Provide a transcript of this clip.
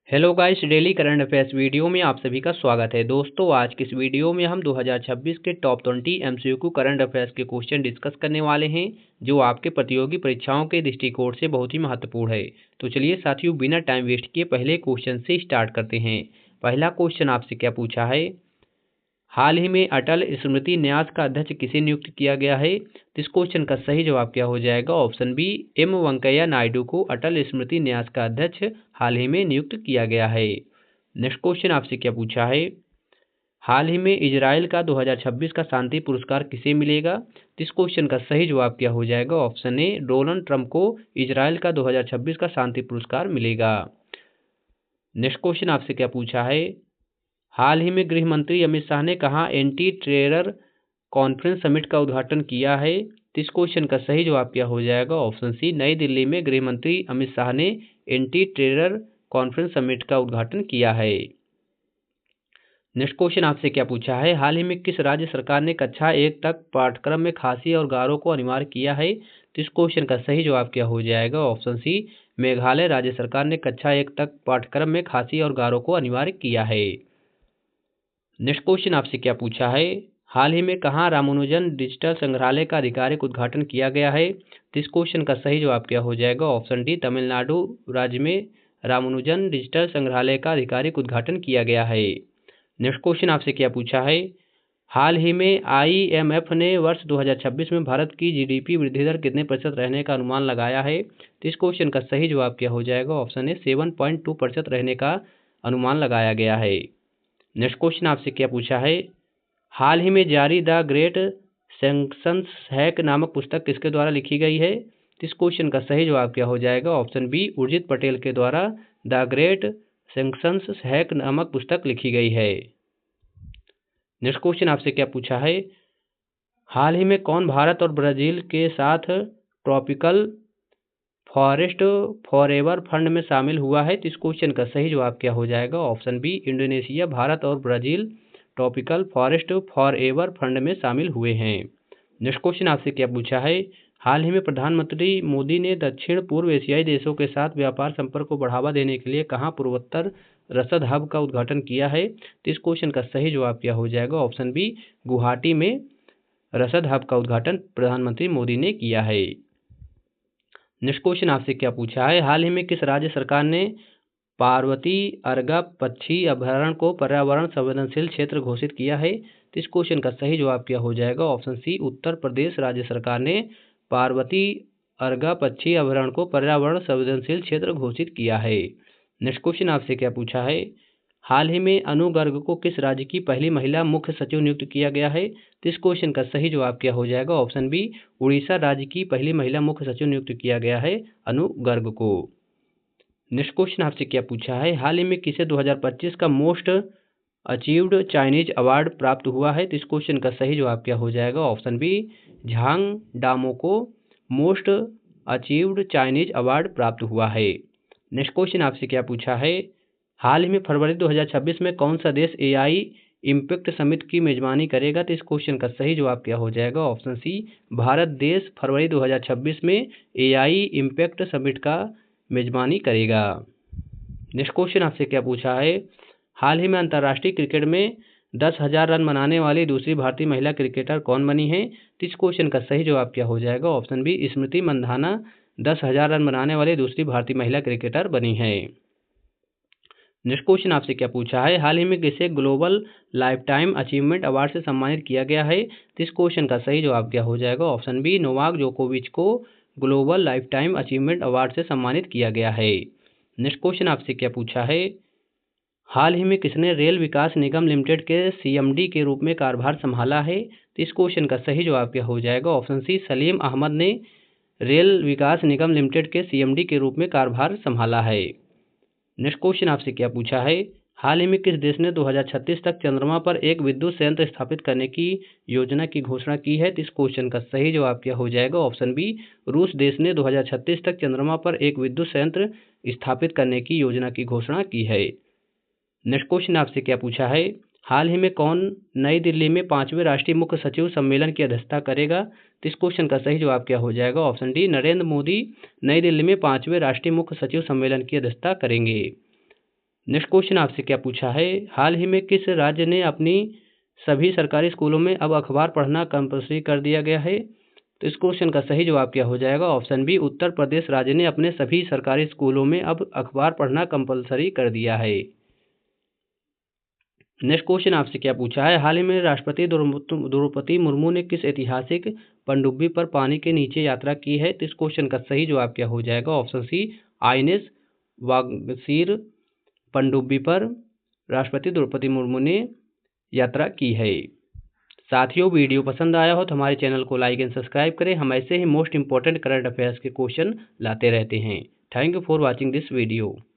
Hello guys, daily current affairs video में आप सभी का स्वागत है। दोस्तों, आज की इस वीडियो में हम 2026 के टॉप 20 एमसीक्यू करंट अफेयर्स के क्वेश्चन डिस्कस करने वाले हैं, जो आपके प्रतियोगी परीक्षाओं के दृष्टिकोण से बहुत ही महत्वपूर्ण है। तो चलिए साथियों, बिना टाइम वेस्ट किए पहले क्वेश्चन से स्टार्ट करते हैं। पहला क्वेश्चन आपसे क्या पूछा है? हाल ही में अटल स्मृति न्यास का अध्यक्ष किसे नियुक्त किया गया है? तो इस क्वेश्चन का सही जवाब क्या हो जाएगा? Option B, M Venkaiah Naidu को अटल स्मृति न्यास का अध्यक्ष हाल ही में नियुक्त किया गया है। नेक्स्ट क्वेश्चन आपसे क्या पूछा है? हाल ही में इजराइल का 2026 का शांति पुरस्कार किसे मिलेगा? तो इस क्वेश्चन का सही जवाब क्या हो जाएगा? ऑप्शन ए, डोनाल्ड ट्रंप को इजराइल का 2026 का शांति पुरस्कार मिलेगा। नेक्स्ट क्वेश्चन आपसे क्या पूछा है? हाल ही में गृह मंत्री अमित शाह ने कहा एंटी टेरर कॉन्फ्रेंस समिट का उद्घाटन किया है? तो इस क्वेश्चन का सही जवाब क्या हो जाएगा? ऑप्शन सी, नई दिल्ली में गृह मंत्री अमित शाह ने एंटी टेरर कॉन्फ्रेंस समिट का उद्घाटन किया है। नेक्स्ट क्वेश्चन आपसे क्या पूछा है? हाल ही में किस राज्य सरकार ने कक्षा 1 तक पाठ्यक्रम में खासी और गारो को अनिवार्य किया है? तो इस क्वेश्चन का सही जवाब क्या हो जाएगा? ऑप्शन सी, मेघालय राज्य सरकार ने कक्षा 1 तक पाठ्यक्रम में खासी और गारो को अनिवार्य किया है। नेक्स्ट क्वेश्चन आपसे क्या पूछा है? हाल ही में कहाँ रामानुजन डिजिटल संग्रहालय का आधिकारिक उद्घाटन किया गया है? तो इस क्वेश्चन का सही जवाब क्या हो जाएगा? ऑप्शन डी, तमिलनाडु राज्य में रामानुजन डिजिटल संग्रहालय का आधिकारिक उद्घाटन किया गया है। नेक्स्ट क्वेश्चन आपसे क्या पूछा है? हाल ही में IMF ने वर्ष 2026 में भारत की GDP वृद्धि दर कितने प्रतिशत रहने का अनुमान लगाया है? तो इस क्वेश्चन का सही जवाब क्या हो जाएगा? ऑप्शन ए, 7.2% रहने का अनुमान लगाया गया है। नेक्स्ट क्वेश्चन आपसे क्या पूछा है? हाल ही में जारी द ग्रेट सैंक्शंस हैक नामक पुस्तक किसके द्वारा लिखी गई है? तो इस क्वेश्चन का सही जवाब क्या हो जाएगा? ऑप्शन बी, उर्जित पटेल के द्वारा द ग्रेट सैंक्शंस हैक नामक पुस्तक लिखी गई है। नेक्स्ट क्वेश्चन आपसे क्या पूछा है? हाल ही में कौन भारत और ब्राजील के साथ ट्रॉपिकल फॉरेस्ट फॉरएवर फंड में शामिल हुआ है? तो इस क्वेश्चन का सही जवाब क्या हो जाएगा? ऑप्शन बी, इंडोनेशिया भारत और Brazil tropical forest forever fund में शामिल हुए हैं। नेक्स्ट क्वेश्चन आपसे क्या पूछा है? हाल ही में प्रधानमंत्री मोदी ने दक्षिण पूर्व एशियाई देशों के साथ व्यापार संपर्क को बढ़ावा देने के लिए कहाँ पूर्वोत्तर रसद हब का उद्घाटन किया है? तो इस क्वेश्चन का सही जवाब क्या हो जाएगा? ऑप्शन बी, गुवाहाटी में रसद हब का उद्घाटन प्रधानमंत्री मोदी ने किया है। नेक्स्ट क्वेश्चन आपसे क्या पूछा है? हाल ही में किस राज्य सरकार ने पार्वती अर्गा पक्षी अभयारण्य को पर्यावरण संवेदनशील क्षेत्र घोषित किया है? तो इस क्वेश्चन का सही जवाब क्या हो जाएगा? ऑप्शन सी, उत्तर प्रदेश राज्य सरकार ने पार्वती अर्गा पक्षी अभयारण्य को पर्यावरण संवेदनशील क्षेत्र घोषित किया है। नेक्स्ट क्वेश्चन आपसे क्या पूछा है? हाल ही में अनु गर्ग को किस राज्य की पहली महिला मुख्य सचिव नियुक्त किया गया है? तो इस क्वेश्चन का सही जवाब क्या हो जाएगा? ऑप्शन बी, उड़ीसा राज्य की पहली महिला मुख्य सचिव नियुक्त किया गया है अनु गर्ग को। नेक्स्ट क्वेश्चन आपसे क्या पूछा है? हाल ही में किसे 2025 का मोस्ट अचीव्ड चाइनीज अवार्ड प्राप्त हुआ है? तो इस क्वेश्चन का सही जवाब क्या हो जाएगा? ऑप्शन बी, झांग डामो को मोस्ट अचीव्ड चाइनीज अवार्ड प्राप्त हुआ है। नेक्स्ट क्वेश्चन आपसे क्या पूछा है? हाल ही में फरवरी 2026 में कौन सा देश AI इम्पैक्ट समिट की मेजबानी करेगा? तो इस क्वेश्चन का सही जवाब क्या हो जाएगा? ऑप्शन सी, भारत देश फरवरी 2026 में AI इम्पैक्ट समिट का मेजबानी करेगा। नेक्स्ट क्वेश्चन आपसे क्या पूछा है? हाल ही में अंतर्राष्ट्रीय क्रिकेट में 10,000 रन बनाने वाली दूसरी भारतीय महिला क्रिकेटर कौन बनी है? तो इस क्वेश्चन का सही जवाब क्या हो जाएगा? Option B, Smriti Mandhana 10,000 run बनाने वाली दूसरी भारतीय महिला क्रिकेटर बनी है। नेक्स्ट क्वेश्चन आपसे क्या पूछा है? हाल ही में किसे global life time achievement award से सम्मानित किया गया है? तो इस क्वेश्चन का सही जवाब क्या हो जाएगा? ऑप्शन बी, नोवाक जोकोविच को global life time achievement award से सम्मानित किया गया है। नेक्स्ट क्वेश्चन आपसे क्या पूछा है? हाल ही में किसने रेल विकास निगम लिमिटेड के CMD के रूप में कार्यभार संभाला है? तो इस क्वेश्चन का सही जवाब क्या हो जाएगा? ऑप्शन सी, सलीम अहमद ने रेल विकास निगम लिमिटेड के CMD के रूप में कार्यभार संभाला है। नेक्स्ट क्वेश्चन आपसे क्या पूछा है? हाल ही में किस देश ने 2036 तक चंद्रमा पर एक विद्युत संयंत्र स्थापित करने की योजना की घोषणा की है? तो इस क्वेश्चन का सही जवाब क्या हो जाएगा? ऑप्शन बी, रूस देश ने 2036 तक चंद्रमा पर एक विद्युत संयंत्र स्थापित करने की योजना की घोषणा की है। नेक्स्ट क्वेश्चन आपसे क्या पूछा है? हाल ही में कौन नई दिल्ली में 5वें राष्ट्रीय मुख्य सचिव सम्मेलन की अध्यक्षता करेगा? तो इस क्वेश्चन का सही जवाब क्या हो जाएगा? ऑप्शन डी, नरेंद्र मोदी नई दिल्ली में 5वें राष्ट्रीय मुख्य सचिव सम्मेलन की अध्यक्षता करेंगे। नेक्स्ट क्वेश्चन आपसे क्या पूछा है, हाल ही में किस राज्य ने अपनी सभी सरकारी स्कूलों में अब अखबार पढ़ना कंपलसरी कर दिया गया है। तो इस क्वेश्चन का सही जवाब क्या हो जाएगा, ऑप्शन बी उत्तर प्रदेश राज्य ने अपने सभी सरकारी स्कूलों में अब अखबार पढ़ना कंपलसरी कर दिया है। नेक्स्ट क्वेश्चन आपसे क्या पूछा है, हाल ही में राष्ट्रपति द्रौपदी मुर्मू ने किस ऐतिहासिक पनडुब्बी पर पानी के नीचे यात्रा की है। तो इस क्वेश्चन का सही जवाब क्या हो जाएगा, ऑप्शन सी आईएनएस वागसीर पनडुब्बी पर राष्ट्रपति द्रौपदी मुर्मू ने यात्रा की है। साथियों, वीडियो पसंद आया हो तो हमारे चैनल को लाइक एंड सब्सक्राइब करें। हम ऐसे ही मोस्ट इंपॉर्टेंट करंट अफेयर्स के क्वेश्चन लाते रहते हैं। Thank you for watching this video.